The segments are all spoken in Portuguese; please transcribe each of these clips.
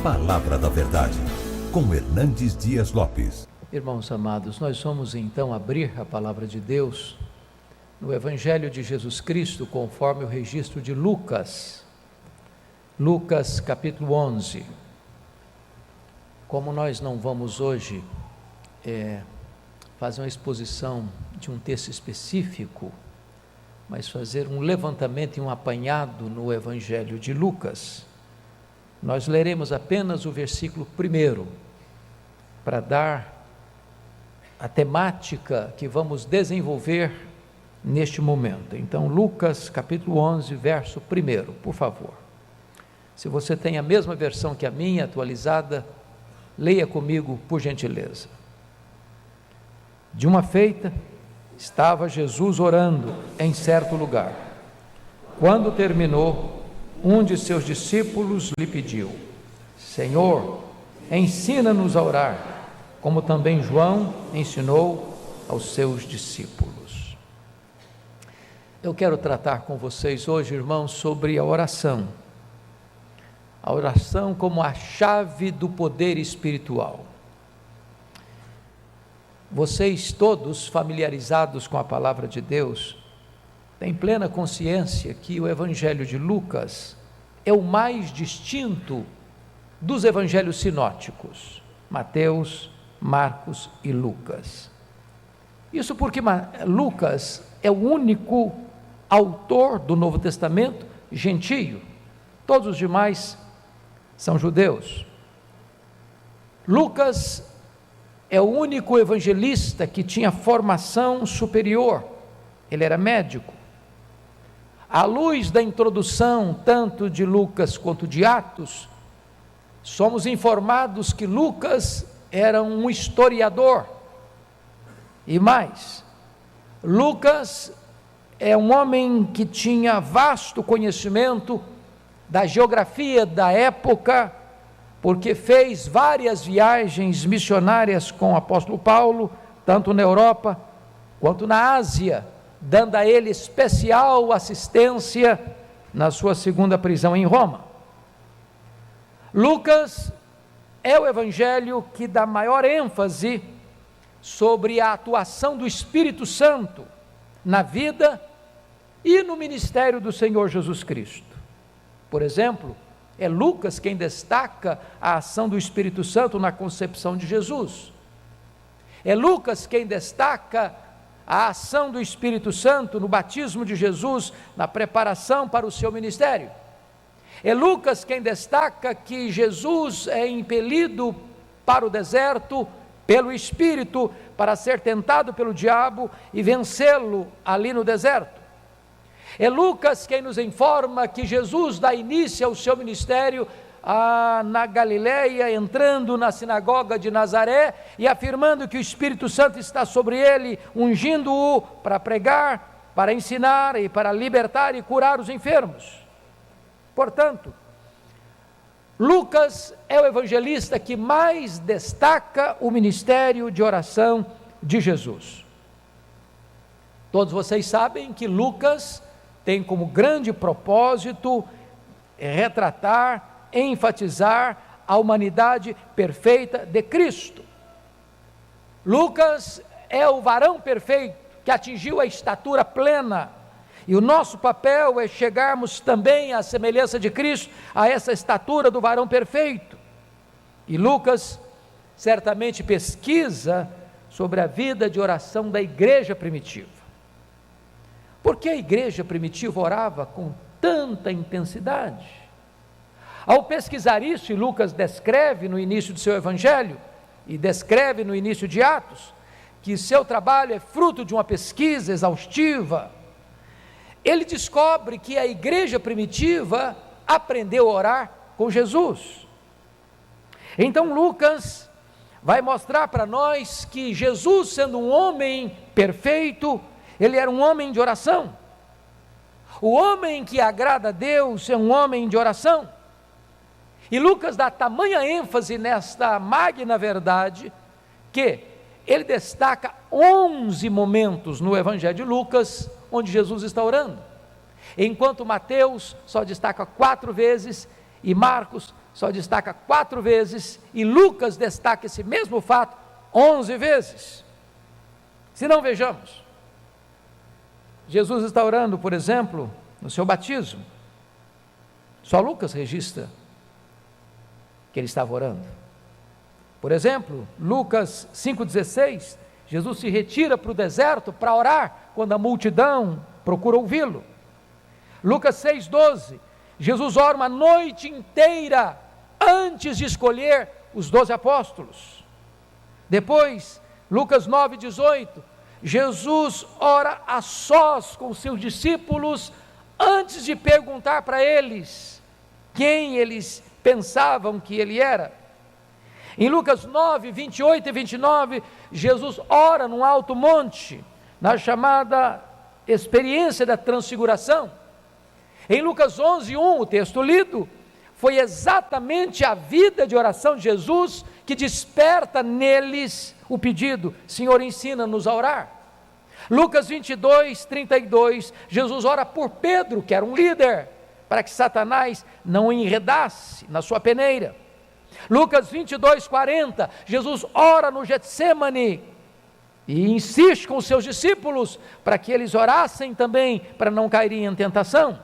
Palavra da Verdade, com Hernandes Dias Lopes. Irmãos amados, nós vamos então abrir a Palavra de Deus no Evangelho de Jesus Cristo, conforme o registro de Lucas. Lucas capítulo 11. Como nós não vamos hoje fazer uma exposição de um texto específico, mas fazer um levantamento e um apanhado no Evangelho de Lucas, nós leremos apenas o versículo 1, para dar a temática que vamos desenvolver neste momento. Então, Lucas capítulo 11, verso 1, por favor. Se você tem a mesma versão que a minha, atualizada, leia comigo, por gentileza. De uma feita, estava Jesus orando em certo lugar. Quando terminou, um de seus discípulos lhe pediu: Senhor, ensina-nos a orar, como também João ensinou aos seus discípulos. Eu quero tratar com vocês hoje, irmãos, sobre a oração. A oração como a chave do poder espiritual. Vocês todos familiarizados com a palavra de Deus, têm plena consciência que o Evangelho de Lucas é o mais distinto dos evangelhos sinóticos, Mateus, Marcos e Lucas. Isso porque Lucas é o único autor do Novo Testamento gentio, todos os demais são judeus. Lucas é o único evangelista que tinha formação superior, ele era médico. À luz da introdução, tanto de Lucas quanto de Atos, somos informados que Lucas era um historiador. E mais, Lucas é um homem que tinha vasto conhecimento da geografia da época, porque fez várias viagens missionárias com o apóstolo Paulo, tanto na Europa quanto na Ásia, dando a ele especial assistência na sua segunda prisão em Roma. Lucas é o evangelho que dá maior ênfase sobre a atuação do Espírito Santo na vida e no ministério do Senhor Jesus Cristo. Por exemplo, é Lucas quem destaca a ação do Espírito Santo na concepção de Jesus. É Lucas quem destaca a ação do Espírito Santo no batismo de Jesus, na preparação para o seu ministério. É Lucas quem destaca que Jesus é impelido para o deserto pelo Espírito para ser tentado pelo diabo e vencê-lo ali no deserto. É Lucas quem nos informa que Jesus dá início ao seu ministério na Galileia, entrando na sinagoga de Nazaré e afirmando que o Espírito Santo está sobre ele, ungindo-o para pregar, para ensinar e para libertar e curar os enfermos. Portanto, Lucas é o evangelista que mais destaca o ministério de oração de Jesus. Todos vocês sabem que Lucas tem como grande propósito retratar, enfatizar a humanidade perfeita de Cristo. Lucas é o varão perfeito que atingiu a estatura plena, e o nosso papel é chegarmos também à semelhança de Cristo, a essa estatura do varão perfeito. E Lucas certamente pesquisa sobre a vida de oração da igreja primitiva. Por que a igreja primitiva orava com tanta intensidade? Ao pesquisar isso, e Lucas descreve no início do seu evangelho, e descreve no início de Atos, que seu trabalho é fruto de uma pesquisa exaustiva, ele descobre que a igreja primitiva aprendeu a orar com Jesus. Então Lucas vai mostrar para nós que Jesus, sendo um homem perfeito, ele era um homem de oração. O homem que agrada a Deus é um homem de oração. E Lucas dá tamanha ênfase nesta magna verdade, que ele destaca 11 momentos no Evangelho de Lucas, onde Jesus está orando, enquanto Mateus só destaca 4 vezes, e Marcos só destaca 4 vezes, e Lucas destaca esse mesmo fato 11 vezes. Se não, vejamos, Jesus está orando, por exemplo, no seu batismo, só Lucas registra que ele estava orando. Por exemplo, Lucas 5,16, Jesus se retira para o deserto para orar, quando a multidão procura ouvi-lo. Lucas 6,12, Jesus ora uma noite inteira, antes de escolher os 12 apóstolos. Depois, Lucas 9,18, Jesus ora a sós com os seus discípulos, antes de perguntar para eles quem eles pensavam que ele era. Em Lucas 9, 28 e 29, Jesus ora num alto monte, na chamada experiência da transfiguração. Em Lucas 11, 1, o texto lido, foi exatamente a vida de oração de Jesus que desperta neles o pedido: Senhor, ensina-nos a orar. Lucas 22, 32, Jesus ora por Pedro, que era um líder, para que Satanás não o enredasse na sua peneira. Lucas 22, 40, Jesus ora no Getsemane e insiste com os seus discípulos para que eles orassem também, para não caírem em tentação.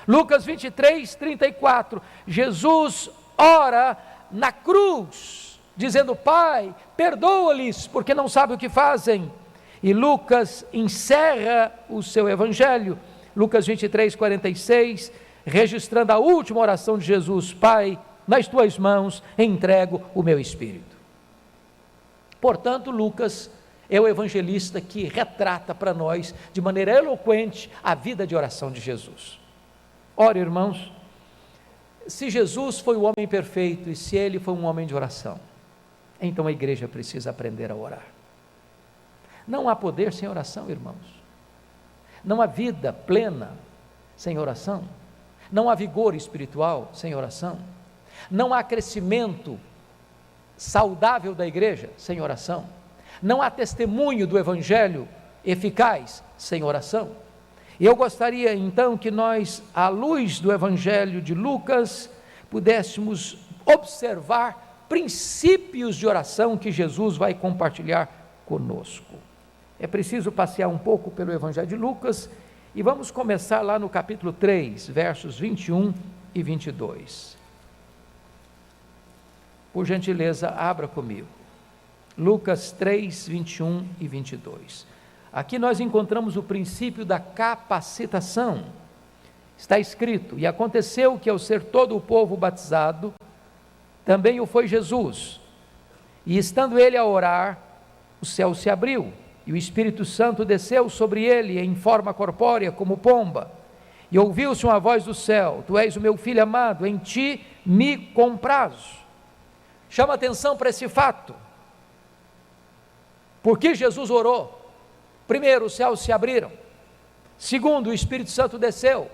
Lucas 23, 34, Jesus ora na cruz, dizendo: Pai, perdoa-lhes, porque não sabem o que fazem. E Lucas encerra o seu evangelho, Lucas 23, 46, registrando a última oração de Jesus: Pai, nas tuas mãos entrego o meu espírito. Portanto, Lucas é o evangelista que retrata para nós, de maneira eloquente, a vida de oração de Jesus. Ora, irmãos, se Jesus foi o homem perfeito e se ele foi um homem de oração, então a igreja precisa aprender a orar. Não há poder sem oração, irmãos. Não há vida plena sem oração. Não há vigor espiritual sem oração. Não há crescimento saudável da igreja sem oração. Não há testemunho do evangelho eficaz sem oração. E eu gostaria então que nós, à luz do evangelho de Lucas, pudéssemos observar princípios de oração que Jesus vai compartilhar conosco. É preciso passear um pouco pelo evangelho de Lucas e vamos começar lá no capítulo 3, versos 21 e 22. Por gentileza, abra comigo. Lucas 3, 21 e 22. Aqui nós encontramos o princípio da capacitação. Está escrito: e aconteceu que, ao ser todo o povo batizado, também o foi Jesus. E estando ele a orar, o céu se abriu, e o Espírito Santo desceu sobre ele em forma corpórea como pomba. E ouviu-se uma voz do céu: Tu és o meu filho amado, em ti me comprazo. Chama atenção para esse fato. Por que Jesus orou? Primeiro, os céus se abriram. Segundo, o Espírito Santo desceu.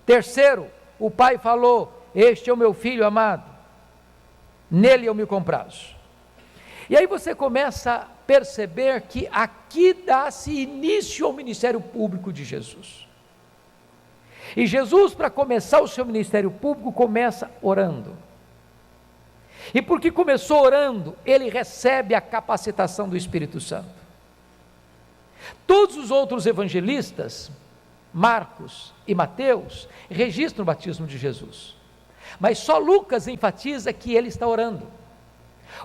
Terceiro, o Pai falou: Este é o meu filho amado, nele eu me comprazo. E aí você começa a perceber que aqui dá-se início ao ministério público de Jesus. E Jesus, para começar o seu ministério público, começa orando. E porque começou orando, ele recebe a capacitação do Espírito Santo. Todos os outros evangelistas, Marcos e Mateus, registram o batismo de Jesus. Mas só Lucas enfatiza que ele está orando.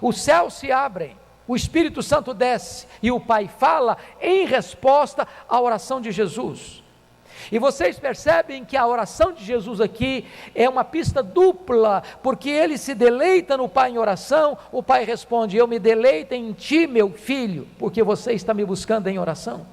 Os céus se abrem, o Espírito Santo desce e o Pai fala em resposta à oração de Jesus. E vocês percebem que a oração de Jesus aqui é uma pista dupla, porque ele se deleita no Pai em oração, o Pai responde: Eu me deleito em ti, meu filho, porque você está me buscando em oração.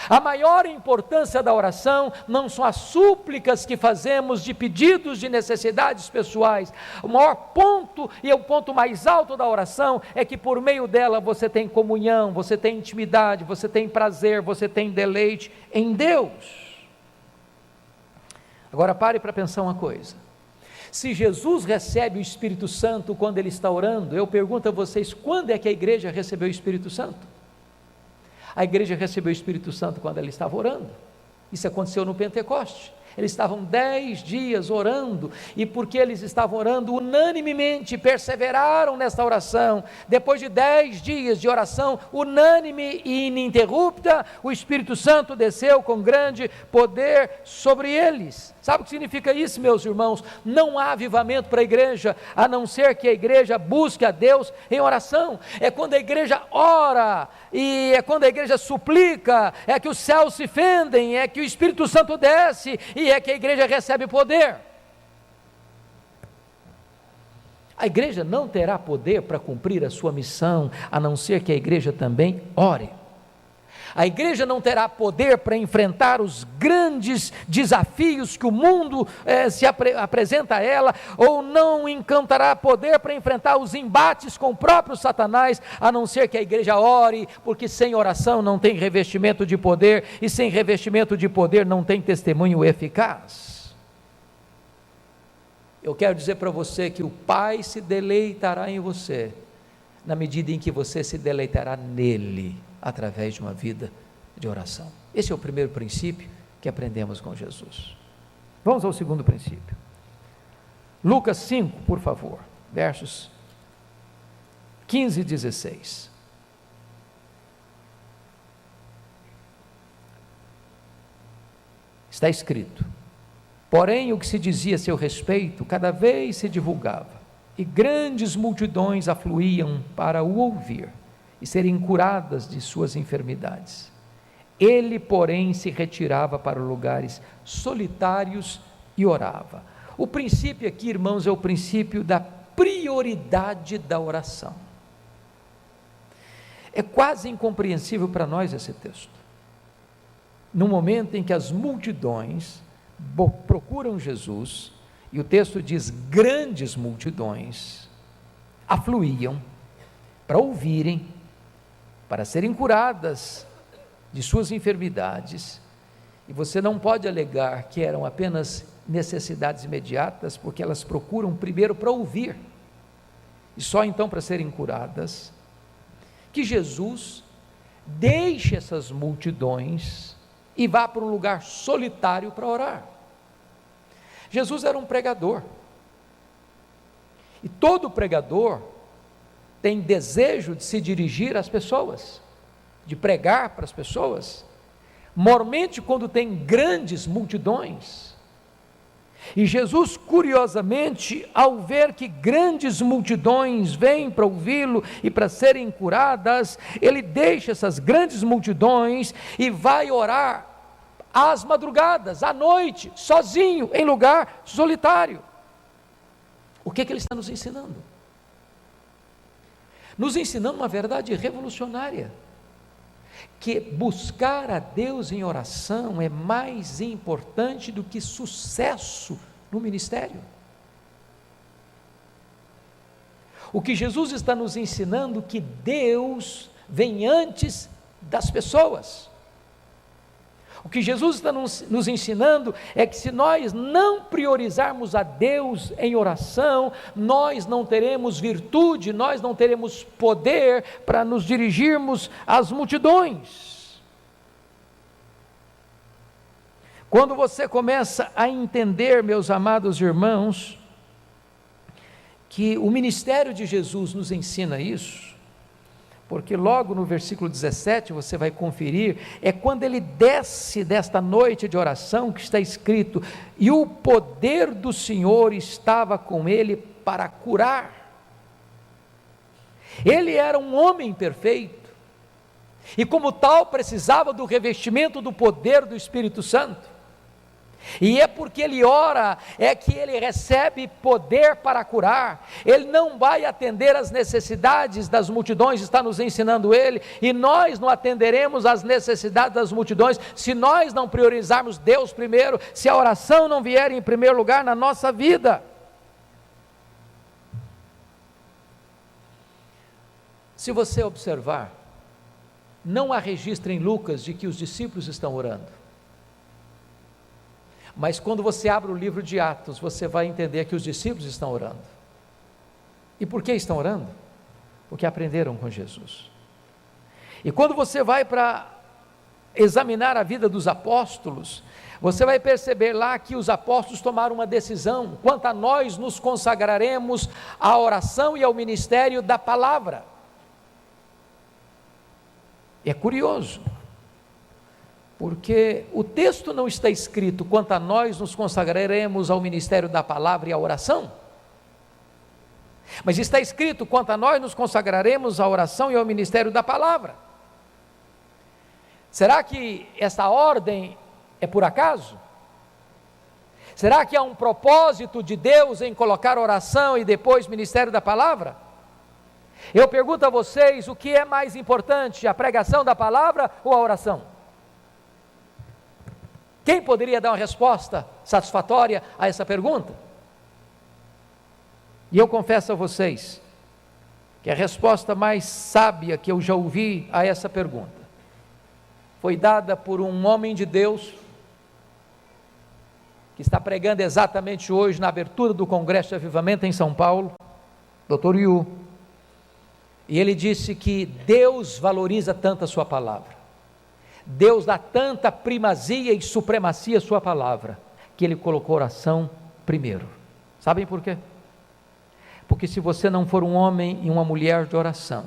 A maior importância da oração não são as súplicas que fazemos de pedidos de necessidades pessoais. O maior ponto e o ponto mais alto da oração é que por meio dela você tem comunhão, você tem intimidade, você tem prazer, você tem deleite em Deus. Agora pare para pensar uma coisa: se Jesus recebe o Espírito Santo quando ele está orando, eu pergunto a vocês, quando é que a igreja recebeu o Espírito Santo? A igreja recebeu o Espírito Santo quando ela estava orando. Isso aconteceu no Pentecoste. eles estavam 10 dias orando, e porque eles estavam orando unanimemente, perseveraram nessa oração, depois de 10 dias de oração unânime e ininterrupta, o Espírito Santo desceu com grande poder sobre eles. Sabe o que significa isso, meus irmãos? Não há avivamento para a igreja, a não ser que a igreja busque a Deus em oração. É quando a igreja ora, e é quando a igreja suplica, é que os céus se fendem, é que o Espírito Santo desce, e é que a igreja recebe poder. A igreja não terá poder para cumprir a sua missão, a não ser que a igreja também ore. A igreja não terá poder para enfrentar os grandes desafios que o mundo apresenta a ela, ou não encantará poder para enfrentar os embates com o próprio Satanás, a não ser que a igreja ore, porque sem oração não tem revestimento de poder, e sem revestimento de poder não tem testemunho eficaz. Eu quero dizer para você que o Pai se deleitará em você, na medida em que você se deleitará nele, através de uma vida de oração. Esse é o primeiro princípio que aprendemos com Jesus. Vamos ao segundo princípio. Lucas 5, por favor, versos 15 e 16. Está escrito: porém o que se dizia a seu respeito cada vez se divulgava, e grandes multidões afluíam para o ouvir e serem curadas de suas enfermidades. Ele, porém, se retirava para lugares solitários e orava. O princípio aqui, irmãos, é o princípio da prioridade da oração. É quase incompreensível para nós esse texto. No momento em que as multidões procuram Jesus, e o texto diz grandes multidões, afluíam para ouvirem, para serem curadas de suas enfermidades, e você não pode alegar que eram apenas necessidades imediatas, porque elas procuram primeiro para ouvir, e só então para serem curadas, que Jesus deixe essas multidões e vá para um lugar solitário para orar. Jesus era um pregador, e todo pregador tem desejo de se dirigir às pessoas, de pregar para as pessoas, mormente quando tem grandes multidões. E Jesus, curiosamente, ao ver que grandes multidões vêm para ouvi-lo e para serem curadas, ele deixa essas grandes multidões e vai orar às madrugadas, à noite, sozinho, em lugar solitário. O que ele está nos ensinando? Nos ensinando uma verdade revolucionária, que buscar a Deus em oração é mais importante do que sucesso no ministério. O que Jesus está nos ensinando, que Deus vem antes das pessoas. O que Jesus está nos ensinando é que se nós não priorizarmos a Deus em oração, nós não teremos virtude, nós não teremos poder para nos dirigirmos às multidões. Quando você começa a entender, meus amados irmãos, que o ministério de Jesus nos ensina isso, porque logo no versículo 17, você vai conferir, é quando ele desce desta noite de oração, que está escrito: e o poder do Senhor estava com ele para curar. Ele era um homem perfeito, e como tal precisava do revestimento do poder do Espírito Santo, e é porque ele ora, é que ele recebe poder para curar. Ele não vai atender às necessidades das multidões, está nos ensinando ele, e nós não atenderemos às necessidades das multidões, se nós não priorizarmos Deus primeiro, se a oração não vier em primeiro lugar na nossa vida. Se você observar, não há registro em Lucas de que os discípulos estão orando, mas quando você abre o livro de Atos, você vai entender que os discípulos estão orando. E por que estão orando? Porque aprenderam com Jesus. E quando você vai para examinar a vida dos apóstolos, você vai perceber lá que os apóstolos tomaram uma decisão quanto a nós nos consagraremos à oração e ao ministério da palavra. É curioso, porque o texto não está escrito quanto a nós nos consagraremos ao ministério da palavra e à oração, mas está escrito quanto a nós nos consagraremos à oração e ao ministério da palavra. Será que essa ordem é por acaso? Será que há um propósito de Deus em colocar oração e depois ministério da palavra? Eu pergunto a vocês, o que é mais importante, a pregação da palavra ou a oração? Quem poderia dar uma resposta satisfatória a essa pergunta? E eu confesso a vocês, que a resposta mais sábia que eu já ouvi a essa pergunta, foi dada por um homem de Deus, que está pregando exatamente hoje na abertura do Congresso de Avivamento em São Paulo, Dr. Yu, e ele disse que Deus valoriza tanto a sua palavra, Deus dá tanta primazia e supremacia à sua palavra, que ele colocou oração primeiro. Sabem por quê? Porque se você não for um homem e uma mulher de oração,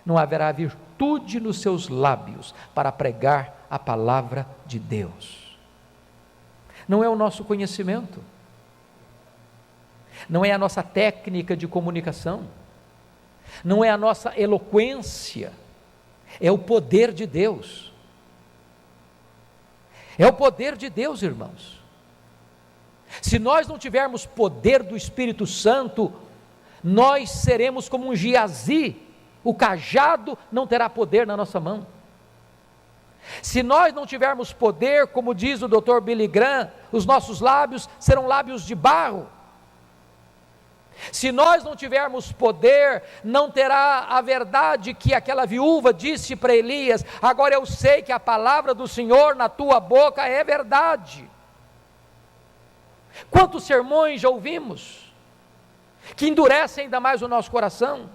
não haverá virtude nos seus lábios para pregar a palavra de Deus. Não é o nosso conhecimento, não é a nossa técnica de comunicação, não é a nossa eloquência, é o poder de Deus. É o poder de Deus, irmãos. Se nós não tivermos poder do Espírito Santo, nós seremos como um Giazi, o cajado não terá poder na nossa mão. Se nós não tivermos poder, como diz o Dr. Billy Graham, os nossos lábios serão lábios de barro. Se nós não tivermos poder, não terá a verdade que aquela viúva disse para Elias: agora eu sei que a palavra do Senhor na tua boca é verdade. Quantos sermões já ouvimos, que endurecem ainda mais o nosso coração?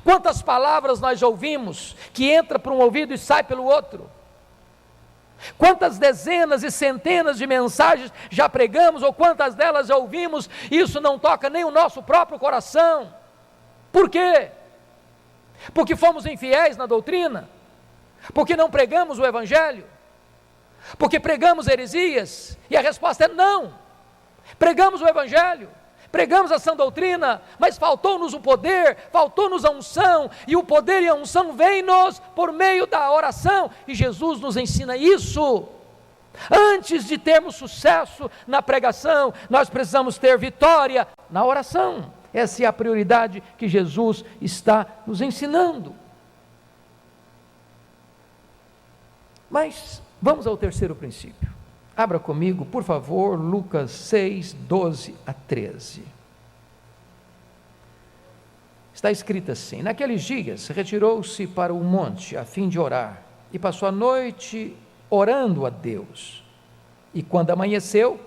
Quantas palavras nós já ouvimos, que entra por um ouvido e sai pelo outro? Quantas dezenas e centenas de mensagens já pregamos, ou quantas delas já ouvimos, e isso não toca nem o nosso próprio coração? Por quê? Porque fomos infiéis na doutrina? Porque não pregamos o Evangelho? Porque pregamos heresias? E a resposta é não. Pregamos o Evangelho, pregamos a sã doutrina, mas faltou-nos o poder, faltou-nos a unção, e o poder e a unção vêm-nos por meio da oração, e Jesus nos ensina isso. Antes de termos sucesso na pregação, nós precisamos ter vitória na oração. Essa é a prioridade que Jesus está nos ensinando. Mas vamos ao terceiro princípio. Abra comigo, por favor, Lucas 6, 12 a 13. Está escrito assim: naqueles dias retirou-se para o monte a fim de orar, e passou a noite orando a Deus. E quando amanheceu,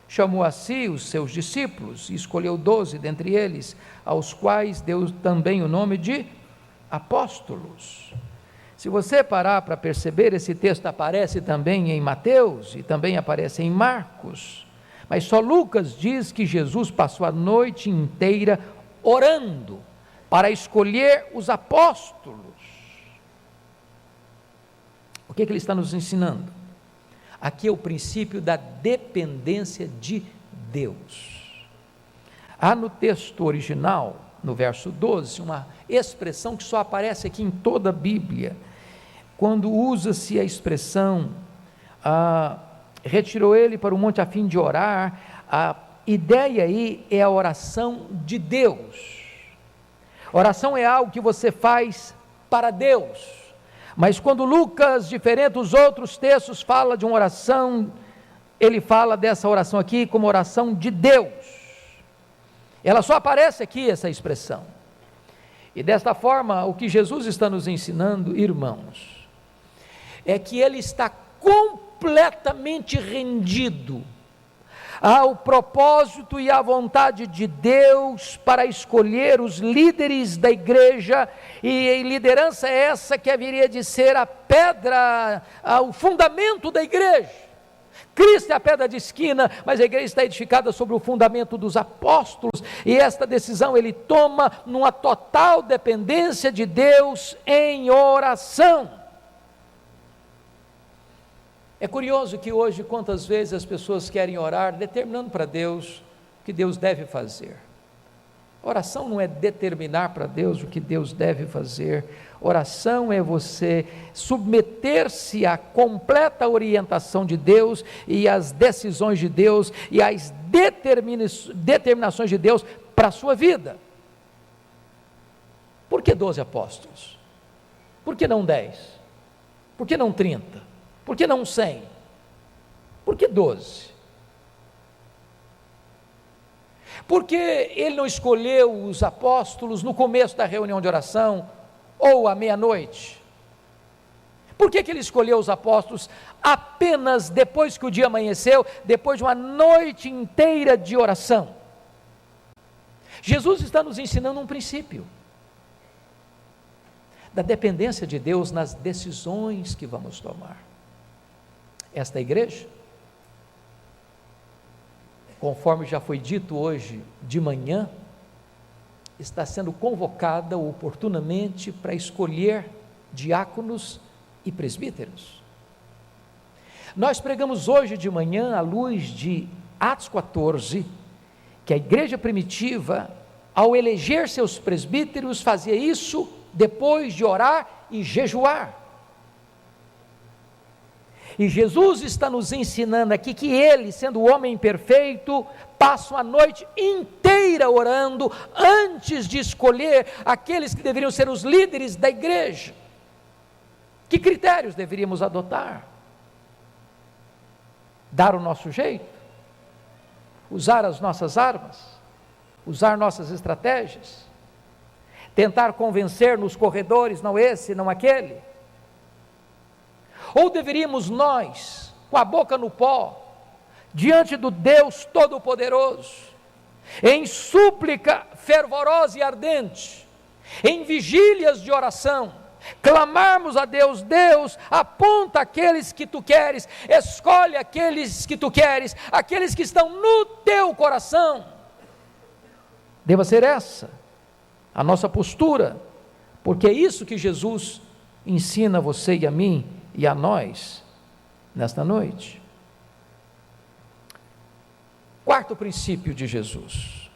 chamou a si os seus discípulos, e escolheu 12 dentre eles, aos quais deu também o nome de apóstolos. Se você parar para perceber, esse texto aparece também em Mateus e também aparece em Marcos, mas só Lucas diz que Jesus passou a noite inteira orando para escolher os apóstolos. O que ele está nos ensinando? Aqui é o princípio da dependência de Deus. Há no texto original, no verso 12, uma expressão que só aparece aqui em toda a Bíblia, quando usa-se a expressão, retirou ele para o monte a fim de orar. A ideia aí é a oração de Deus. Oração é algo que você faz para Deus, mas quando Lucas, diferente dos outros textos, fala de uma oração, ele fala dessa oração aqui como oração de Deus. Ela só aparece aqui, essa expressão. E desta forma, o que Jesus está nos ensinando, irmãos, é que ele está completamente rendido ao propósito e à vontade de Deus para escolher os líderes da igreja, e liderança é essa que haveria de ser a pedra, o fundamento da igreja. Cristo é a pedra de esquina, mas a igreja está edificada sobre o fundamento dos apóstolos, e esta decisão ele toma numa total dependência de Deus em oração. É curioso que hoje, quantas vezes as pessoas querem orar, determinando para Deus o que Deus deve fazer. Oração não é determinar para Deus o que Deus deve fazer. Oração é você submeter-se à completa orientação de Deus e às decisões de Deus e às determinações de Deus para a sua vida. Por que 12 apóstolos? Por que não 10? Por que não 30? Por que não 100? Por que 12? Porque ele não escolheu os apóstolos no começo da reunião de oração ou à meia-noite? Por que ele escolheu os apóstolos apenas depois que o dia amanheceu, depois de uma noite inteira de oração? Jesus está nos ensinando um princípio da dependência de Deus nas decisões que vamos tomar. Esta igreja, conforme já foi dito hoje de manhã, está sendo convocada oportunamente para escolher diáconos e presbíteros. Nós pregamos hoje de manhã, à luz de Atos 14, que a igreja primitiva, ao eleger seus presbíteros, fazia isso depois de orar e jejuar. E Jesus está nos ensinando aqui que ele, sendo o homem perfeito, passa a noite inteira orando antes de escolher aqueles que deveriam ser os líderes da igreja. Que critérios deveríamos adotar? Dar o nosso jeito? Usar as nossas armas? Usar nossas estratégias? Tentar convencer nos corredores, não esse, não aquele? Ou deveríamos nós, com a boca no pó, diante do Deus Todo-Poderoso, em súplica fervorosa e ardente, em vigílias de oração, clamarmos a Deus: Deus, aponta aqueles que tu queres, escolhe aqueles que tu queres, aqueles que estão no teu coração. Deva ser essa a nossa postura, porque é isso que Jesus ensina a você e a mim e a nós nesta noite. Quarto princípio de Jesus,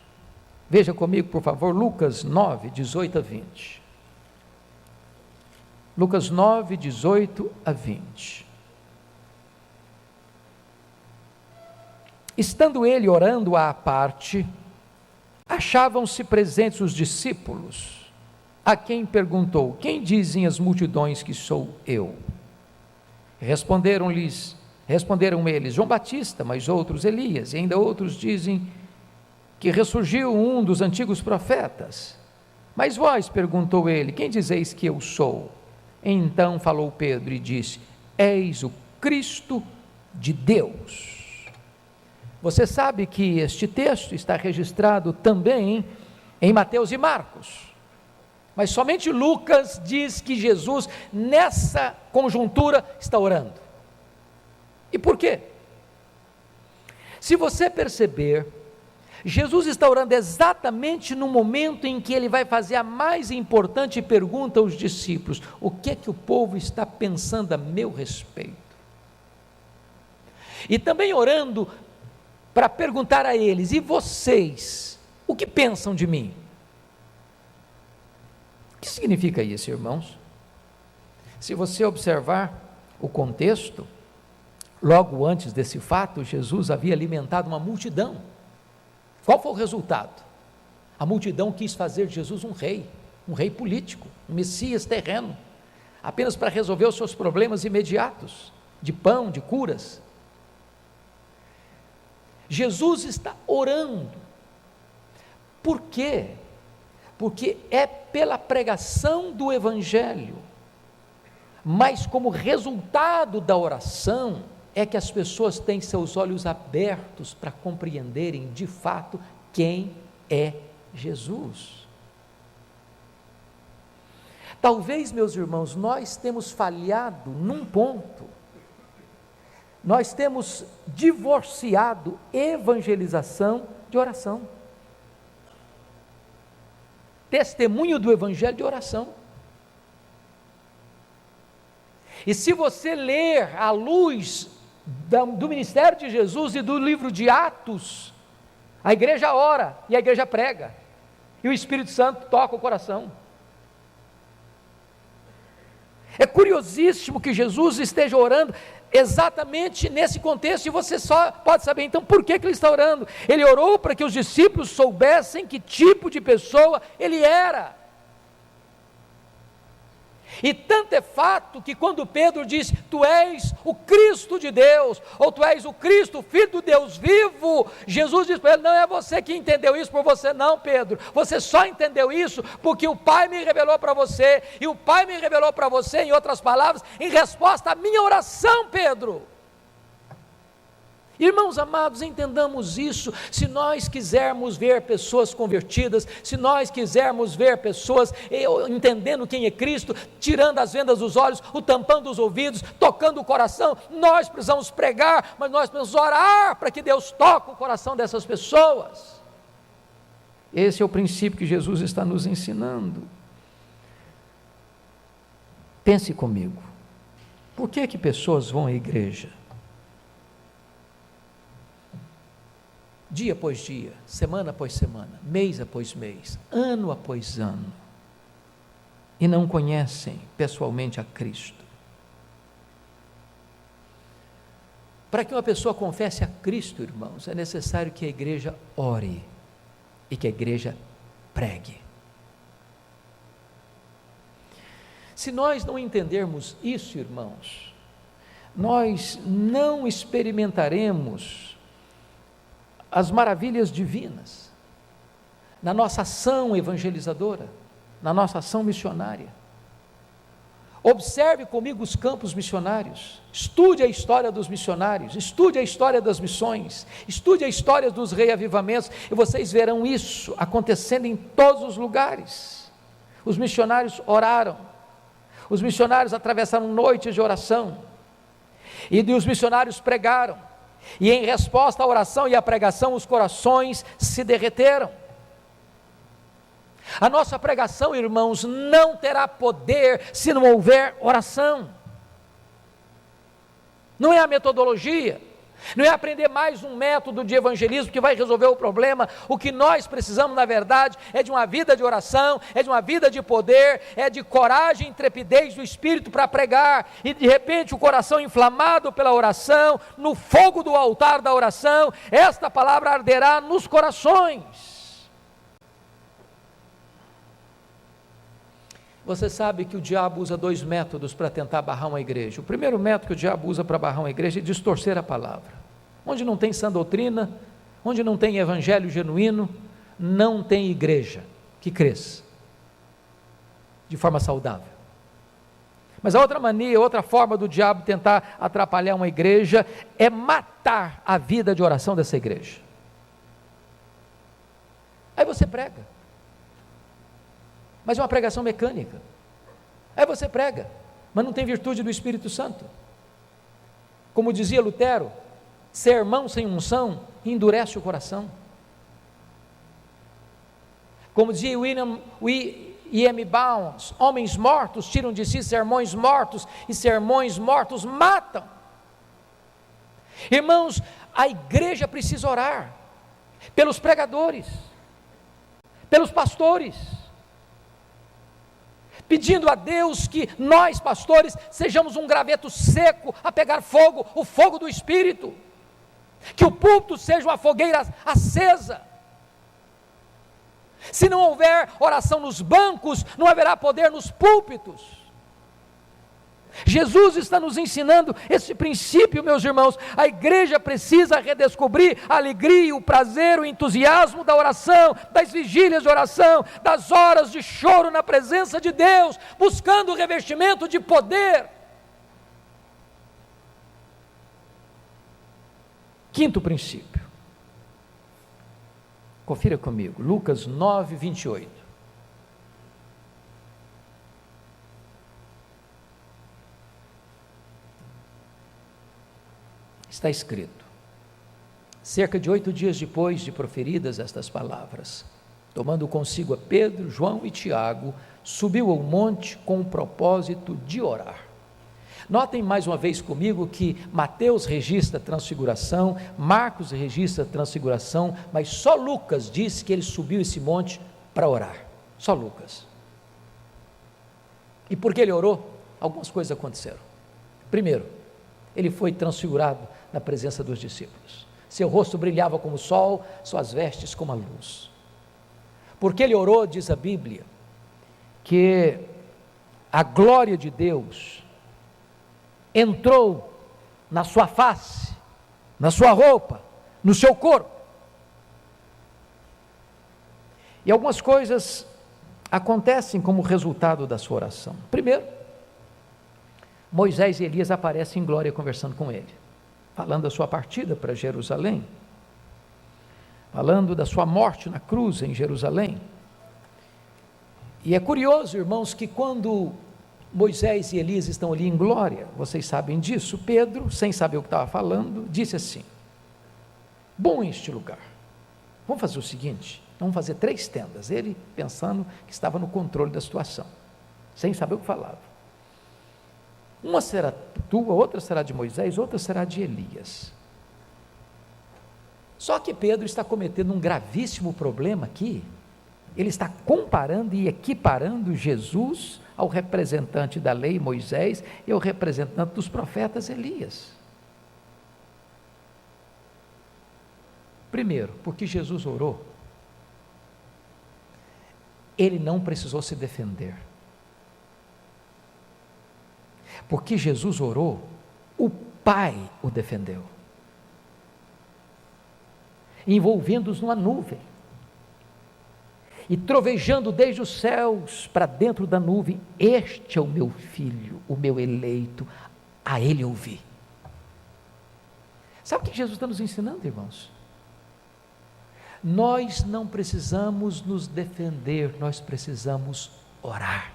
veja comigo por favor, Lucas 9, 18 a 20. Lucas 9, 18 a 20. Estando ele orando à parte, achavam-se presentes os discípulos, a quem perguntou: quem dizem as multidões que sou eu? Responderam eles: João Batista, mas outros Elias, e ainda outros dizem que ressurgiu um dos antigos profetas. Mas vós, perguntou ele, quem dizeis que eu sou? Então falou Pedro e disse: és o Cristo de Deus. Você sabe que este texto está registrado também em Mateus e Marcos, mas somente Lucas diz que Jesus, nessa conjuntura, está orando. E por quê? Se você perceber, Jesus está orando exatamente no momento em que ele vai fazer a mais importante pergunta aos discípulos: o que é que o povo está pensando a meu respeito? E também orando para perguntar a eles: e vocês, o que pensam de mim? O que significa isso, irmãos? Se você observar o contexto, logo antes desse fato, Jesus havia alimentado uma multidão. Qual foi o resultado? A multidão quis fazer de Jesus um rei político, um Messias terreno, apenas para resolver os seus problemas imediatos, de pão, de curas. Jesus está orando. Por quê? Porque é pela pregação do Evangelho, mas como resultado da oração, é que as pessoas têm seus olhos abertos para compreenderem de fato quem é Jesus. Talvez, meus irmãos, nós temos falhado num ponto. Nós temos divorciado evangelização de oração. Testemunho do evangelho de oração. E se você ler à luz do ministério de Jesus e do livro de Atos, a igreja ora e a igreja prega, e o Espírito Santo toca o coração. É curiosíssimo que Jesus esteja orando exatamente nesse contexto, e você só pode saber então por que ele está orando. Ele orou para que os discípulos soubessem que tipo de pessoa ele era. E tanto é fato que quando Pedro diz, tu és o Cristo de Deus, ou tu és o Cristo, filho do Deus vivo, Jesus diz para ele, não é você que entendeu isso por você não, Pedro, você só entendeu isso porque o Pai me revelou para você, e o Pai me revelou para você, em outras palavras, em resposta à minha oração, Pedro. Irmãos amados, entendamos isso. Se nós quisermos ver pessoas convertidas, se nós quisermos ver pessoas entendendo quem é Cristo, tirando as vendas dos olhos, o tampão dos ouvidos, tocando o coração, nós precisamos pregar, mas nós precisamos orar para que Deus toque o coração dessas pessoas. Esse é o princípio que Jesus está nos ensinando. Pense comigo, por que pessoas vão à igreja? Dia após dia, semana após semana, mês após mês, ano após ano, e não conhecem pessoalmente a Cristo. Para que uma pessoa confesse a Cristo, irmãos, é necessário que a igreja ore e que a igreja pregue. Se nós não entendermos isso, irmãos, nós não experimentaremos as maravilhas divinas na nossa ação evangelizadora, na nossa ação missionária. Observe comigo os campos missionários, estude a história dos missionários, estude a história das missões, estude a história dos reavivamentos, e vocês verão isso acontecendo em todos os lugares. Os missionários oraram, os missionários atravessaram noites de oração, e os missionários pregaram, e em resposta à oração e à pregação, os corações se derreteram. A nossa pregação, irmãos, não terá poder se não houver oração. Não é a metodologia, não é aprender mais um método de evangelismo que vai resolver o problema. O que nós precisamos, na verdade, é de uma vida de oração, é de uma vida de poder, é de coragem e intrepidez do Espírito para pregar, e de repente o coração inflamado pela oração, no fogo do altar da oração, esta palavra arderá nos corações. Você sabe que o diabo usa 2 métodos para tentar barrar uma igreja. O primeiro método que o diabo usa para barrar uma igreja é distorcer a palavra. Onde não tem sã doutrina, onde não tem evangelho genuíno, não tem igreja que cresça de forma saudável. Mas a outra mania, outra forma do diabo tentar atrapalhar uma igreja é matar a vida de oração dessa igreja. Aí você prega, mas é uma pregação mecânica. Aí você prega, mas não tem virtude do Espírito Santo. Como dizia Lutero, sermão sem unção endurece o coração. Como dizia E.M. Bounds, homens mortos tiram de si sermões mortos, e sermões mortos matam. Irmãos, a igreja precisa orar pelos pregadores, pelos pastores, pedindo a Deus que nós, pastores, sejamos um graveto seco a pegar fogo, o fogo do Espírito, que o púlpito seja uma fogueira acesa. Se não houver oração nos bancos, não haverá poder nos púlpitos. Jesus está nos ensinando esse princípio, meus irmãos. A igreja precisa redescobrir a alegria, o prazer, o entusiasmo da oração, das vigílias de oração, das horas de choro na presença de Deus, buscando o revestimento de poder. Quinto princípio. Confira comigo, Lucas 9, 28. Está escrito: cerca de 8 dias depois de proferidas estas palavras, tomando consigo a Pedro, João e Tiago, subiu ao monte com o propósito de orar. Notem mais uma vez comigo que Mateus registra a transfiguração, Marcos registra a transfiguração, mas só Lucas diz que ele subiu esse monte para orar. Só Lucas. E por que ele orou? Algumas coisas aconteceram. Primeiro, ele foi transfigurado na presença dos discípulos. Seu rosto brilhava como o sol, suas vestes como a luz. Porque ele orou, diz a Bíblia, que a glória de Deus entrou na sua face, na sua roupa, no seu corpo. E algumas coisas acontecem como resultado da sua oração. Primeiro, Moisés e Elias aparecem em glória conversando com ele, falando da sua partida para Jerusalém, falando da sua morte na cruz em Jerusalém. E é curioso, irmãos, que quando Moisés e Elias estão ali em glória, vocês sabem disso, Pedro, sem saber o que estava falando, disse assim: bom este lugar, vamos fazer o seguinte, vamos fazer 3 tendas, ele pensando que estava no controle da situação, sem saber o que falava. Uma será tua, outra será de Moisés, outra será de Elias. Só que Pedro está cometendo um gravíssimo problema aqui. Ele está comparando e equiparando Jesus ao representante da lei, Moisés, e ao representante dos profetas, Elias. Primeiro, porque Jesus orou, ele não precisou se defender. Porque Jesus orou, o Pai o defendeu, envolvendo-os numa nuvem, e trovejando desde os céus para dentro da nuvem: este é o meu filho, o meu eleito, a ele ouvi. Sabe o que Jesus está nos ensinando, irmãos? Nós não precisamos nos defender, nós precisamos orar,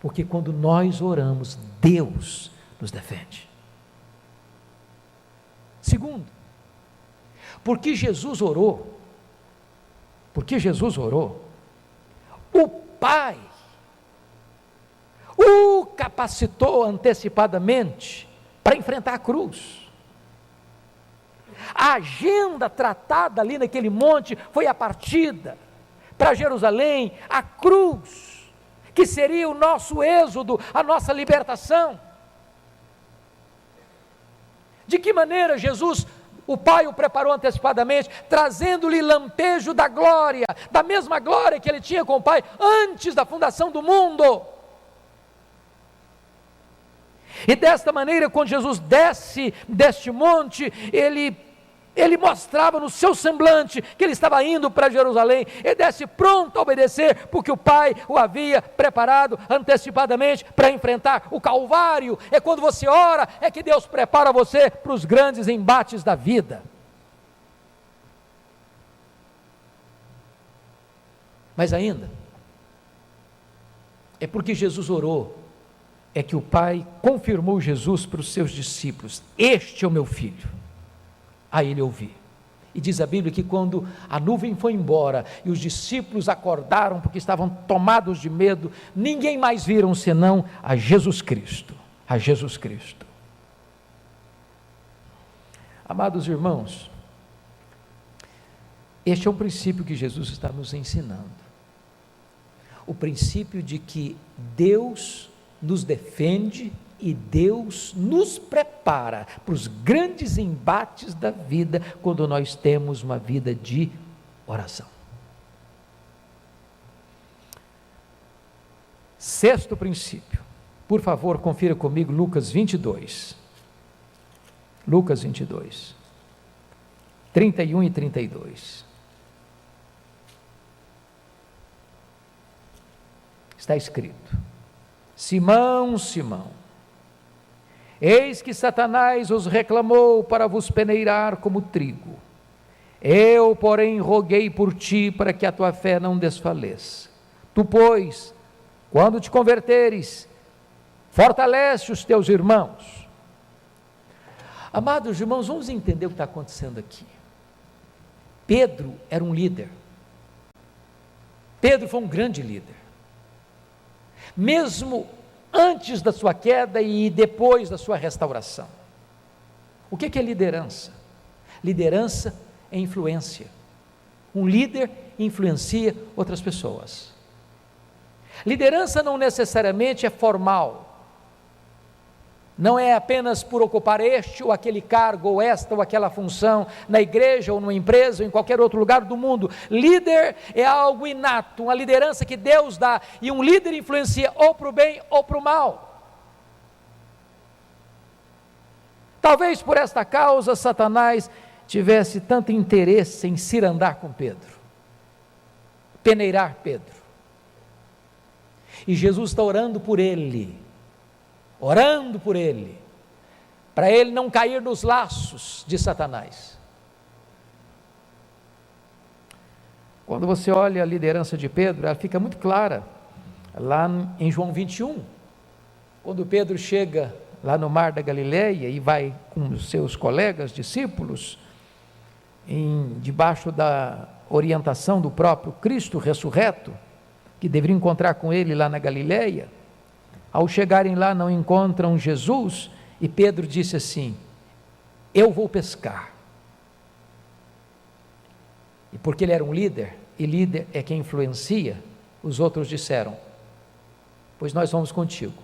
porque quando nós oramos, Deus nos defende. Segundo, porque Jesus orou, o Pai o capacitou antecipadamente para enfrentar a cruz. A agenda tratada ali naquele monte foi a partida para Jerusalém, a cruz, que seria o nosso êxodo, a nossa libertação. De que maneira Jesus, o Pai o preparou antecipadamente, trazendo-lhe lampejo da glória, da mesma glória que ele tinha com o Pai antes da fundação do mundo. E desta maneira, quando Jesus desce deste monte, ele mostrava no seu semblante que ele estava indo para Jerusalém. Ele desce pronto a obedecer, porque o Pai o havia preparado antecipadamente para enfrentar o Calvário. É quando você ora, é que Deus prepara você para os grandes embates da vida. Mas ainda, é porque Jesus orou, é que o Pai confirmou Jesus para os seus discípulos: este é o meu filho, a ele ouvi. E diz a Bíblia que quando a nuvem foi embora e os discípulos acordaram porque estavam tomados de medo, ninguém mais viram senão a Jesus Cristo, a Jesus Cristo. Amados irmãos, este é um princípio que Jesus está nos ensinando, o princípio de que Deus nos defende e Deus nos prepara para os grandes embates da vida, quando nós temos uma vida de oração. Sexto princípio, por favor, confira comigo Lucas 22. Lucas 22, 31 e 32. Está escrito: Simão, Simão, Eis que Satanás os reclamou para vos peneirar como trigo. Eu, porém, roguei por ti para que a tua fé não desfaleça. Tu, pois, quando te converteres, fortalece os teus irmãos. Amados irmãos, vamos entender o que está acontecendo aqui. Pedro era um líder. Pedro foi um grande líder. Mesmo antes da sua queda e depois da sua restauração. O que é liderança? Liderança é influência. Um líder influencia outras pessoas. Liderança não necessariamente é formal. Não é apenas por ocupar este ou aquele cargo, ou esta ou aquela função, na igreja ou numa empresa ou em qualquer outro lugar do mundo. Líder é algo inato, uma liderança que Deus dá, e um líder influencia ou para o bem ou para o mal. Talvez por esta causa Satanás tivesse tanto interesse em cirandar com Pedro, peneirar Pedro. E Jesus está orando por ele, para ele não cair nos laços de Satanás. Quando você olha a liderança de Pedro, ela fica muito clara, lá em João 21, quando Pedro chega lá no mar da Galileia e vai com os seus colegas, discípulos, debaixo da orientação do próprio Cristo ressurreto, que deveria encontrar com ele lá na Galileia. Ao chegarem lá, não encontram Jesus, e Pedro disse assim: eu vou pescar. E porque ele era um líder, e líder é quem influencia, os outros disseram: pois nós vamos contigo.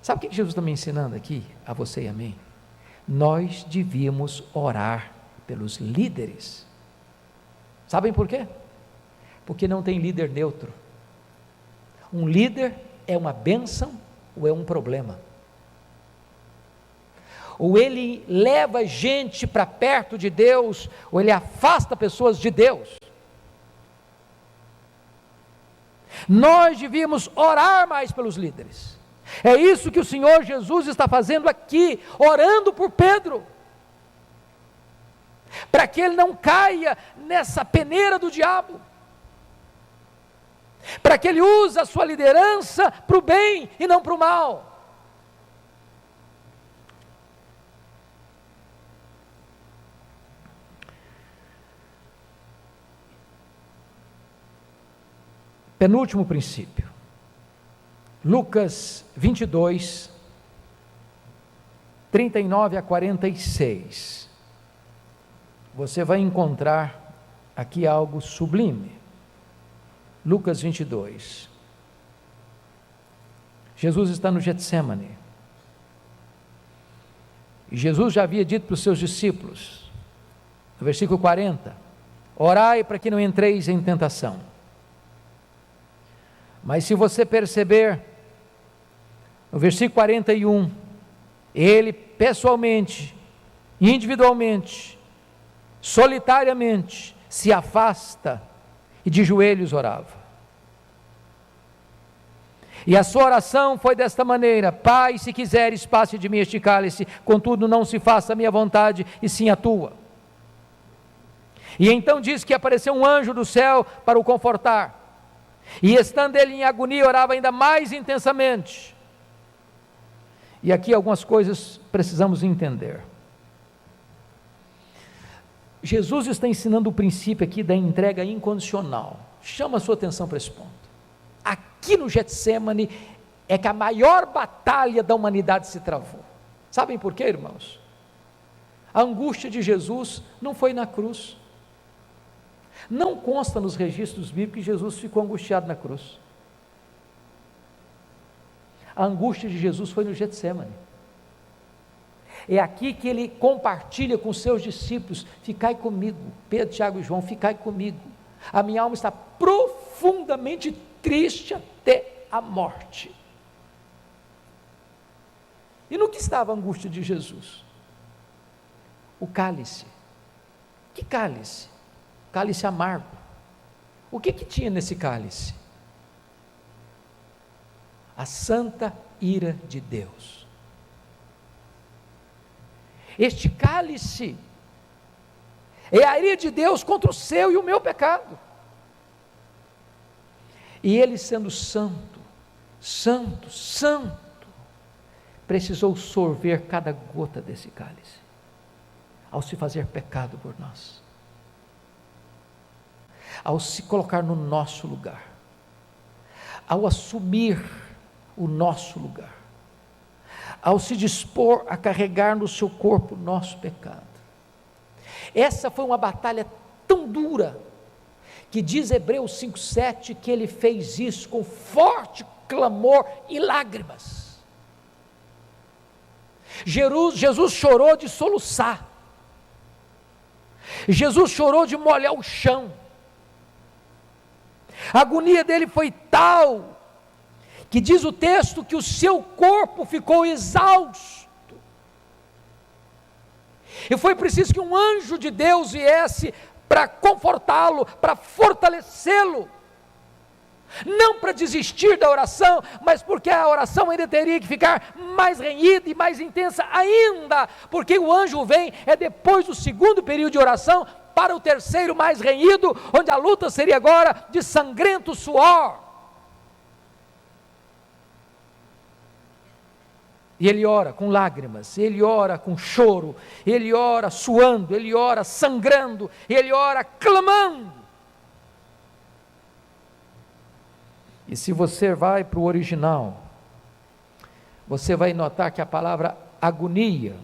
Sabe o que Jesus está me ensinando aqui, a você e a mim? Nós devíamos orar pelos líderes. Sabem por quê? Porque não tem líder neutro. Um líder é uma bênção ou é um problema. Ou ele leva gente para perto de Deus, ou ele afasta pessoas de Deus. Nós devíamos orar mais pelos líderes. É isso que o Senhor Jesus está fazendo aqui, orando por Pedro, para que ele não caia nessa peneira do diabo, para que ele use a sua liderança para o bem e não para o mal. Penúltimo princípio, Lucas 22, 39 a 46, você vai encontrar aqui algo sublime. Lucas 22, Jesus está no Getsêmani, e Jesus já havia dito para os seus discípulos, no versículo 40, orai para que não entreis em tentação. Mas se você perceber, no versículo 41, ele pessoalmente, individualmente, solitariamente, se afasta e de joelhos orava. E a sua oração foi desta maneira: Pai, se quiseres, passe de mim este cálice, contudo não se faça a minha vontade, e sim a tua. E então diz que apareceu um anjo do céu para o confortar, e estando ele em agonia, orava ainda mais intensamente. E aqui algumas coisas precisamos entender. Jesus está ensinando o princípio aqui da entrega incondicional. Chama a sua atenção para esse ponto. Aqui no Getsêmani é que a maior batalha da humanidade se travou. Sabem por quê, irmãos? A angústia de Jesus não foi na cruz. Não consta nos registros bíblicos que Jesus ficou angustiado na cruz. A angústia de Jesus foi no Getsêmani. É aqui que ele compartilha com os seus discípulos: ficai comigo, Pedro, Tiago e João, ficai comigo. A minha alma está profundamente triste até a morte. E no que estava a angústia de Jesus? O cálice. Que cálice? Cálice amargo. O que tinha nesse cálice? A santa ira de Deus. Este cálice é a ira de Deus contra o seu e o meu pecado. E ele, sendo santo, santo, santo, precisou sorver cada gota desse cálice, ao se fazer pecado por nós, ao se colocar no nosso lugar, ao assumir o nosso lugar, ao se dispor a carregar no seu corpo o nosso pecado. Essa foi uma batalha tão dura, que diz Hebreus 5,7, que ele fez isso com forte clamor e lágrimas. Jesus chorou de soluçar, Jesus chorou de molhar o chão, a agonia dele foi tal, que diz o texto que o seu corpo ficou exausto, e foi preciso que um anjo de Deus viesse para confortá-lo, para fortalecê-lo, não para desistir da oração, mas porque a oração ainda teria que ficar mais renhida e mais intensa ainda, porque o anjo vem, depois do segundo período de oração, para o terceiro mais renhido, onde a luta seria agora de sangrento suor. E ele ora com lágrimas, ele ora com choro, ele ora suando, ele ora sangrando, ele ora clamando. E se você vai para o original, você vai notar que a palavra agonia,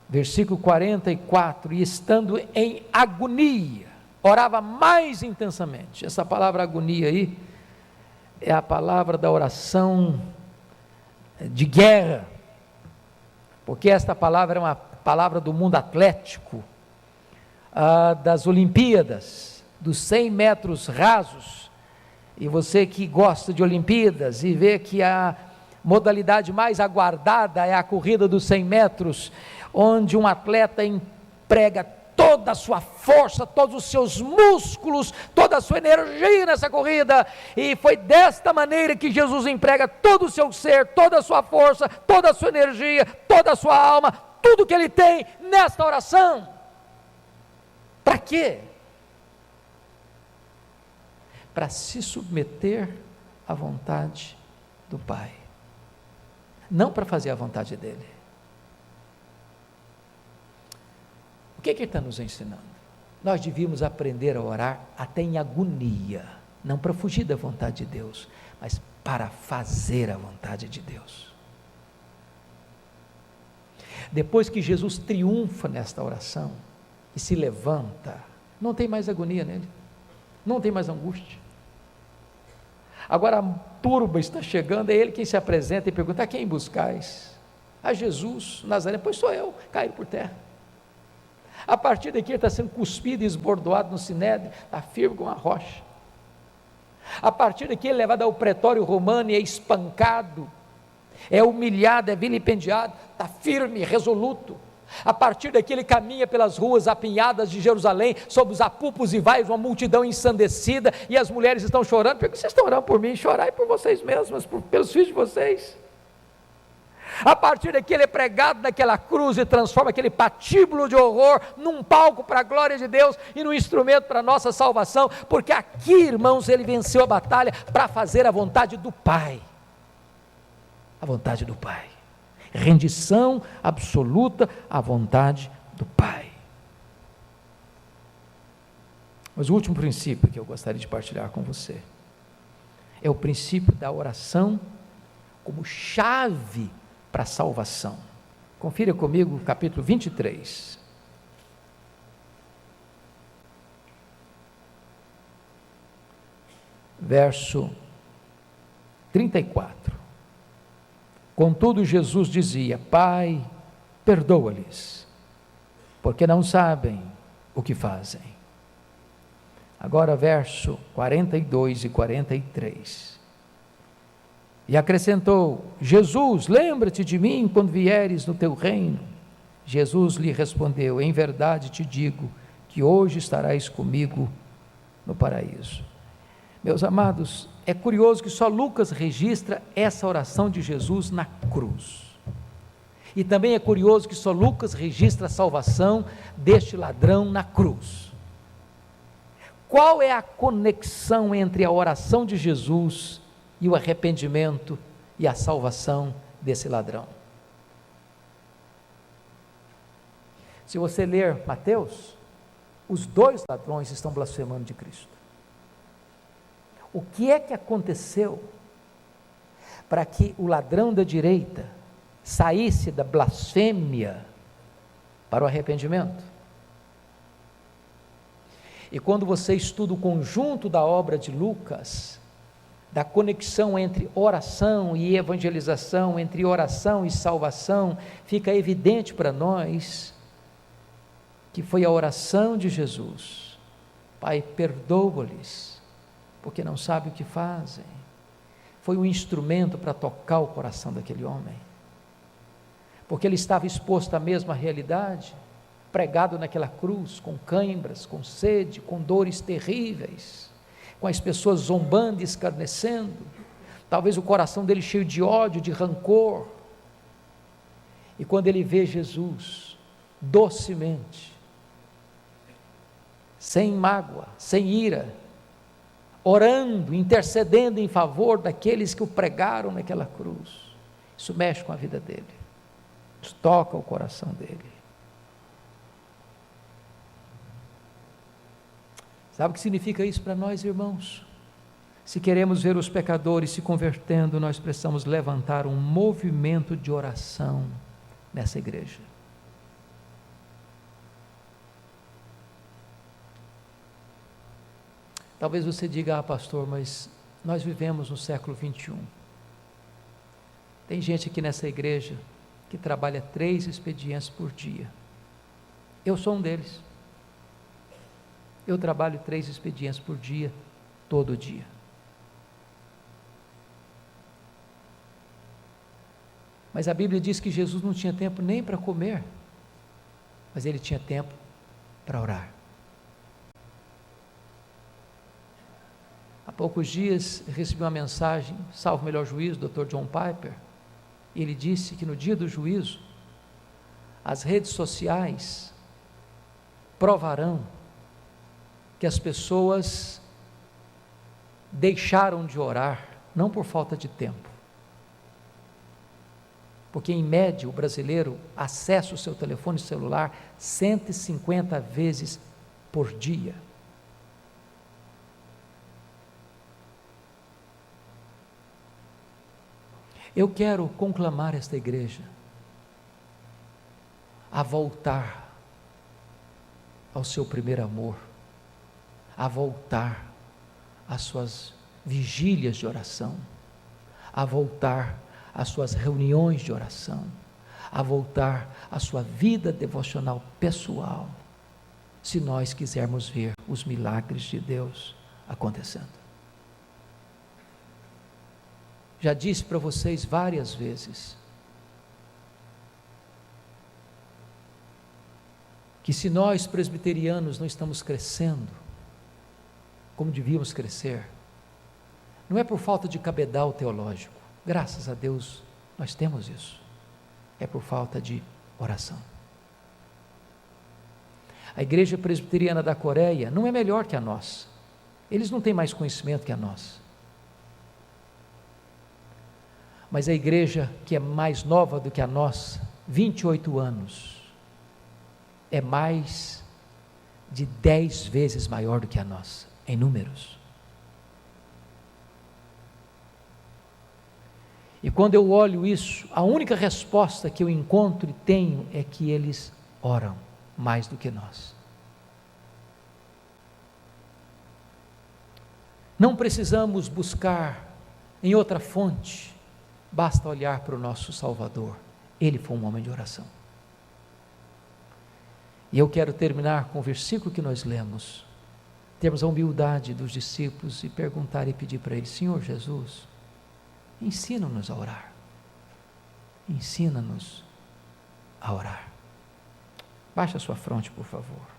versículo 44, e estando em agonia, orava mais intensamente. Essa palavra agonia aí, é a palavra da oração de guerra, porque esta palavra é uma palavra do mundo atlético, das Olimpíadas, dos 100 metros rasos, e você que gosta de Olimpíadas, e vê que a modalidade mais aguardada é a corrida dos 100 metros, onde um atleta emprega toda a sua força, todos os seus músculos, toda a sua energia nessa corrida, e foi desta maneira que Jesus emprega todo o seu ser, toda a sua força, toda a sua energia, toda a sua alma, tudo que ele tem nesta oração. Para quê? Para se submeter à vontade do Pai, não para fazer a vontade dele. O que ele está nos ensinando? Nós devíamos aprender a orar até em agonia, não para fugir da vontade de Deus, mas para fazer a vontade de Deus. Depois que Jesus triunfa nesta oração e se levanta, não tem mais agonia nele, não tem mais angústia. Agora a turba está chegando, é ele quem se apresenta e pergunta: a quem buscais? A Jesus, Nazaré. Pois sou eu, caído por terra. A partir daqui ele está sendo cuspido e esbordoado no sinédrio, está firme como uma rocha. A partir daqui ele é levado ao pretório romano e é espancado, é humilhado, é vilipendiado, está firme, resoluto. A partir daqui ele caminha pelas ruas apinhadas de Jerusalém, sob os apupos e vaios, uma multidão ensandecida, e as mulheres estão chorando. Porque vocês estão orando por mim? Chorai por vocês mesmas, pelos filhos de vocês. A partir daqui ele é pregado naquela cruz e transforma aquele patíbulo de horror num palco para a glória de Deus e num instrumento para a nossa salvação, porque aqui, irmãos, ele venceu a batalha para fazer a vontade do Pai. A vontade do Pai. Rendição absoluta à vontade do Pai. Mas o último princípio que eu gostaria de partilhar com você é o princípio da oração como chave para a salvação. Confira comigo o capítulo 23. Verso 34. Contudo, Jesus dizia: Pai, perdoa-lhes, porque não sabem o que fazem. Agora, verso 42 e 43. E acrescentou: Jesus, lembra-te de mim quando vieres no teu reino. Jesus lhe respondeu: em verdade te digo que hoje estarás comigo no paraíso. Meus amados, é curioso que só Lucas registra essa oração de Jesus na cruz. E também é curioso que só Lucas registra a salvação deste ladrão na cruz. Qual é a conexão entre a oração de Jesus e o arrependimento e a salvação desse ladrão? Se você ler Mateus, os dois ladrões estão blasfemando de Cristo. O que é que aconteceu para que o ladrão da direita saísse da blasfêmia para o arrependimento? E quando você estuda o conjunto da obra de Lucas, da conexão entre oração e evangelização, entre oração e salvação, fica evidente para nós que foi a oração de Jesus: Pai, perdoa-lhes, porque não sabem o que fazem. Foi um instrumento para tocar o coração daquele homem, porque ele estava exposto à mesma realidade, pregado naquela cruz, com cãibras, com sede, com dores terríveis, com as pessoas zombando e escarnecendo, talvez o coração dele cheio de ódio, de rancor. E quando ele vê Jesus, docemente, sem mágoa, sem ira, orando, intercedendo em favor daqueles que o pregaram naquela cruz, isso mexe com a vida dele, isso toca o coração dele. Sabe o que significa isso para nós, irmãos? Se queremos ver os pecadores se convertendo, nós precisamos levantar um movimento de oração nessa igreja. Talvez você diga: pastor, mas nós vivemos no século 21. Tem gente aqui nessa igreja que trabalha 3 expedientes por dia. Eu sou um deles. Eu trabalho 3 expedientes por dia, todo dia. Mas a Bíblia diz que Jesus não tinha tempo nem para comer, mas ele tinha tempo para orar. Há poucos dias recebi uma mensagem, salvo o melhor juízo, do Dr. John Piper, e ele disse que no dia do juízo, as redes sociais provarão que as pessoas deixaram de orar, não por falta de tempo, porque em média o brasileiro acessa o seu telefone celular 150 vezes por dia. Eu quero conclamar esta igreja a voltar ao seu primeiro amor, a voltar às suas vigílias de oração, a voltar às suas reuniões de oração, a voltar à sua vida devocional pessoal, se nós quisermos ver os milagres de Deus acontecendo. Já disse para vocês várias vezes que se nós presbiterianos não estamos crescendo como devíamos crescer, não é por falta de cabedal teológico, graças a Deus nós temos isso, é por falta de oração. A igreja presbiteriana da Coreia não é melhor que a nossa, eles não têm mais conhecimento que a nossa, mas a igreja que é mais nova do que a nossa, 28 anos, é mais de 10 vezes maior do que a nossa, em números. E quando eu olho isso, a única resposta que eu encontro e tenho é que eles oram mais do que nós. Não precisamos buscar em outra fonte, basta olhar para o nosso Salvador. Ele foi um homem de oração. E eu quero terminar com o versículo que nós lemos. Termos a humildade dos discípulos e perguntar e pedir para ele: Senhor Jesus, ensina-nos a orar. Ensina-nos a orar. Baixe a sua fronte, por favor.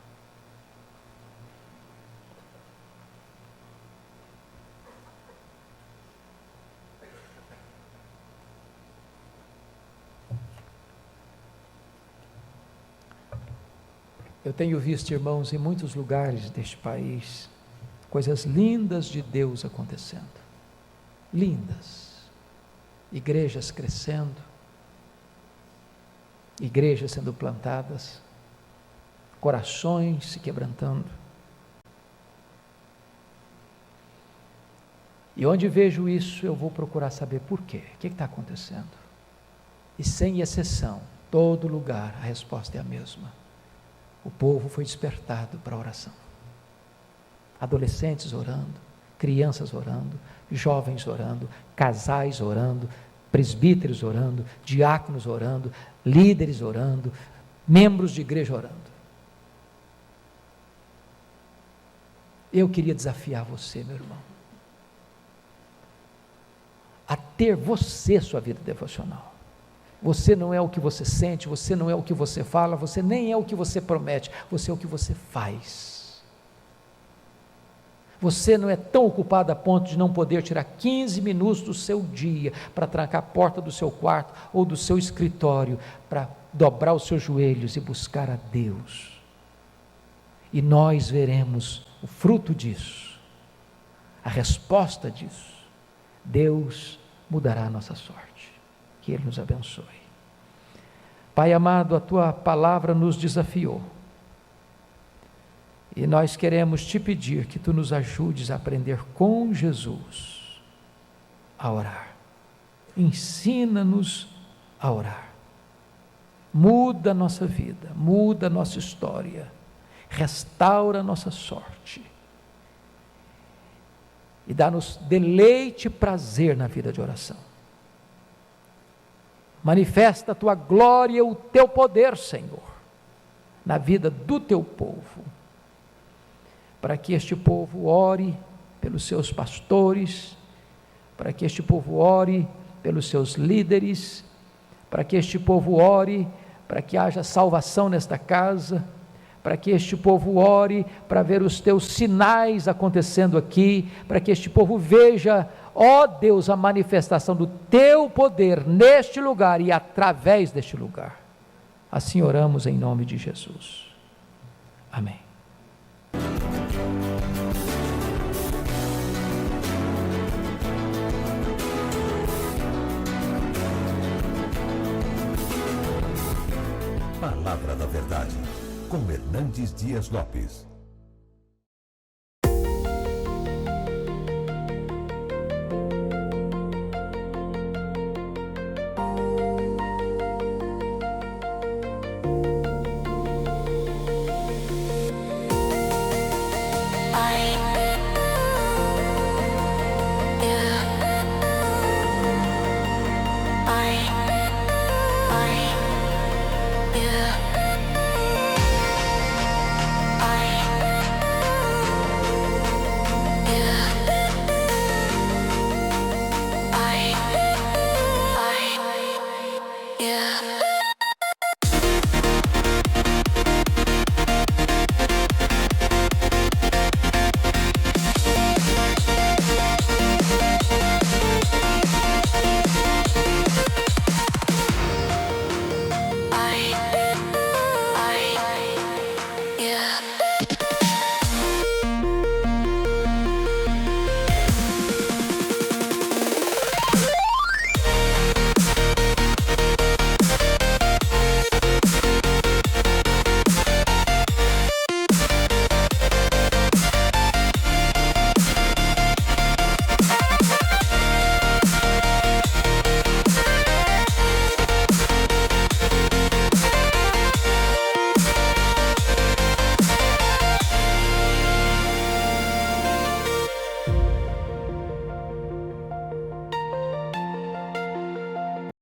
Eu tenho visto, irmãos, em muitos lugares deste país, coisas lindas de Deus acontecendo. Lindas. Igrejas crescendo, igrejas sendo plantadas, corações se quebrantando. E onde vejo isso, eu vou procurar saber por quê. O que está acontecendo? E sem exceção, todo lugar, a resposta é a mesma. O povo foi despertado para a oração. Adolescentes orando, crianças orando, jovens orando, casais orando, presbíteros orando, diáconos orando, líderes orando, membros de igreja orando. Eu queria desafiar você, meu irmão, a ter você sua vida devocional. Você não é o que você sente, você não é o que você fala, você nem é o que você promete, você é o que você faz. Você não é tão ocupado a ponto de não poder tirar 15 minutos do seu dia para trancar a porta do seu quarto ou do seu escritório, para dobrar os seus joelhos e buscar a Deus. E nós veremos o fruto disso, a resposta disso. Deus mudará a nossa sorte. Que Ele nos abençoe. Pai amado, a Tua palavra nos desafiou. E nós queremos Te pedir que Tu nos ajudes a aprender com Jesus a orar. Ensina-nos a orar. Muda a nossa vida, muda a nossa história, restaura a nossa sorte. E dá-nos deleite e prazer na vida de oração. Manifesta a Tua glória e o Teu poder, Senhor, na vida do Teu povo, para que este povo ore pelos seus pastores, para que este povo ore pelos seus líderes, para que este povo ore, para que haja salvação nesta casa, para que este povo ore, para ver os Teus sinais acontecendo aqui, para que este povo veja, ó Deus, a manifestação do Teu poder neste lugar e através deste lugar. Assim oramos em nome de Jesus. Amém. Palavra da Verdade, com Hernandes Dias Lopes.